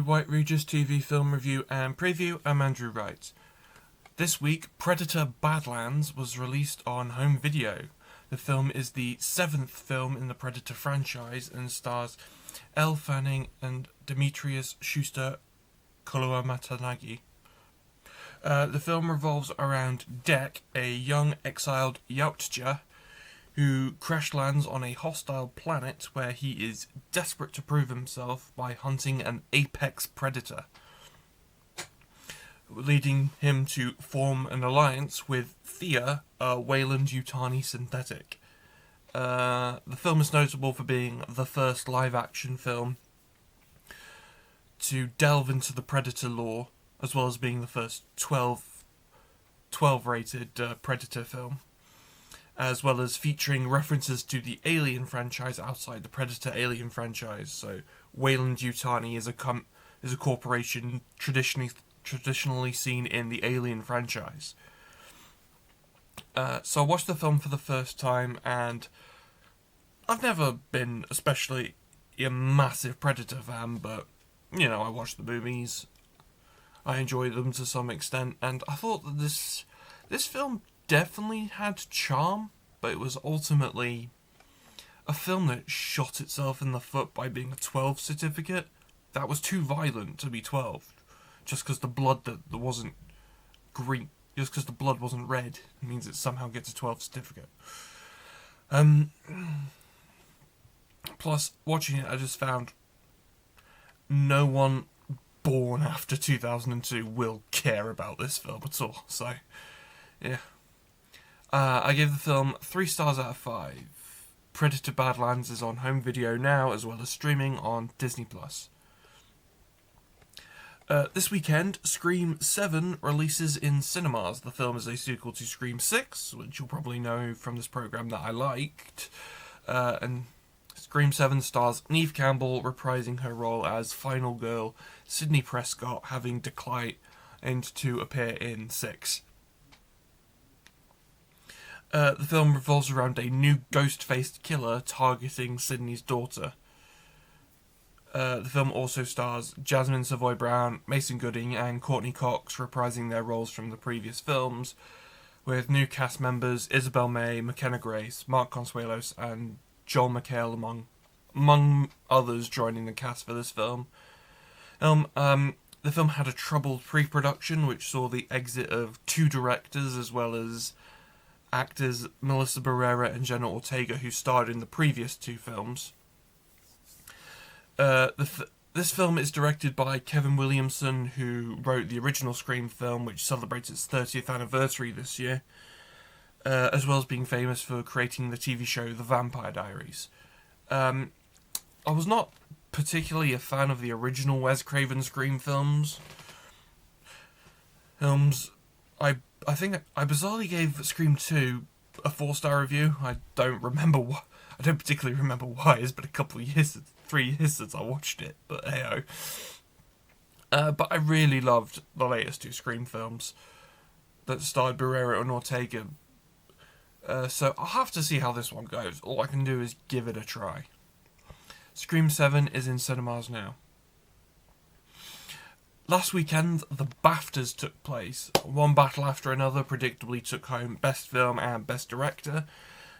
White Regis TV film review and preview. I'm Andrew Wright. This week, Predator Badlands was released on home video. The film is the 7th film in the Predator franchise and stars Elle Fanning and Demetrius Schuster Koloamatanagi. The film revolves around Dek, a young exiled Yautja who crash lands on a hostile planet where he is desperate to prove himself by hunting an apex predator, leading him to form an alliance with Thea, a Weyland-Yutani synthetic. The film is notable for being the first live-action film to delve into the Predator lore, as well as being the first 12-rated Predator film, as well as featuring references to the Alien franchise outside the Predator Alien franchise. So Weyland-Yutani is a corporation traditionally seen in the Alien franchise. So I watched the film for the first time, and I've never been especially a massive Predator fan, but, you know, I watched the movies. I enjoyed them to some extent, and I thought that this film definitely had charm, but it was ultimately a film that shot itself in the foot by being a 12 certificate. That was too violent to be 12, just because the blood that wasn't green, just because the blood wasn't red, means it somehow gets a 12 certificate. Plus, watching it, I just found no one born after 2002 will care about this film at all. So, yeah. I gave the film 3 stars out of 5. Predator Badlands is on home video now, as well as streaming on Disney+. This weekend, Scream 7 releases in cinemas. The film is a sequel to Scream 6, which you'll probably know from this programme that I liked. And Scream 7 stars Neve Campbell reprising her role as final girl Sidney Prescott, having declined to appear in 6. The film revolves around a new ghost-faced killer targeting Sidney's daughter. The film also stars Jasmine Savoy Brown, Mason Gooding, and Courtney Cox reprising their roles from the previous films, with new cast members Isabel May, McKenna Grace, Mark Consuelos, and Joel McHale among others joining the cast for this film. The film had a troubled pre-production, which saw the exit of 2 directors as well as actors Melissa Barrera and Jenna Ortega, who starred in the previous 2 films. This film is directed by Kevin Williamson, who wrote the original Scream film, which celebrates its 30th anniversary this year, as well as being famous for creating the TV show The Vampire Diaries. I was not particularly a fan of the original Wes Craven Scream films. I think I bizarrely gave Scream 2 a 4-star review. I don't particularly remember why. It's been 3 years since I watched it, but hey-oh. But I really loved the latest 2 Scream films that starred Barrera and Ortega. So I'll have to see how this one goes. All I can do is give it a try. Scream 7 is in cinemas now. Last weekend, the BAFTAs took place. One battle after another predictably took home Best Film and Best Director.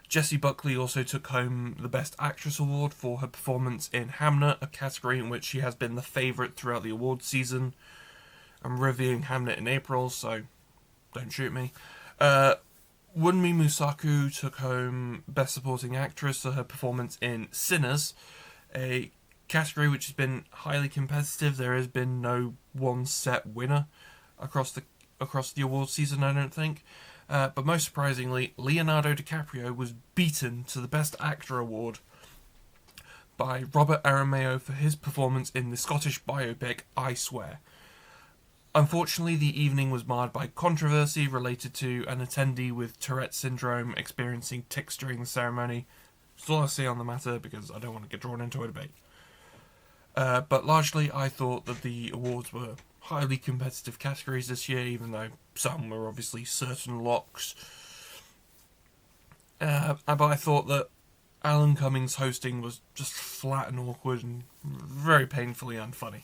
Jessie Buckley also took home the Best Actress award for her performance in Hamnet, a category in which she has been the favourite throughout the awards season. I'm reviewing Hamnet in April, so don't shoot me. Wunmi Musaku took home Best Supporting Actress for her performance in Sinners, a category which has been highly competitive. There has been no one set winner across the awards season, I don't think. But most surprisingly, Leonardo DiCaprio was beaten to the Best Actor award by Robert Aramayo for his performance in the Scottish biopic I Swear. Unfortunately, the evening was marred by controversy related to an attendee with Tourette syndrome experiencing tics during the ceremony. That's all I say on the matter, because I don't want to get drawn into a debate. But largely, I thought that the awards were highly competitive categories this year, even though some were obviously certain locks. But I thought that Alan Cummings' hosting was just flat and awkward and very painfully unfunny.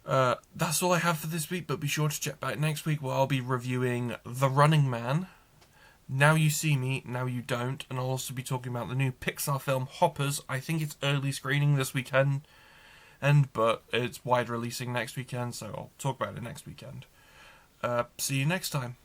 That's all I have for this week, but be sure to check back next week where I'll be reviewing The Running Man, Now You See Me, Now You Don't, and I'll also be talking about the new Pixar film Hoppers. I think it's early screening this weekend, but it's wide releasing next weekend, so I'll talk about it next weekend. See you next time.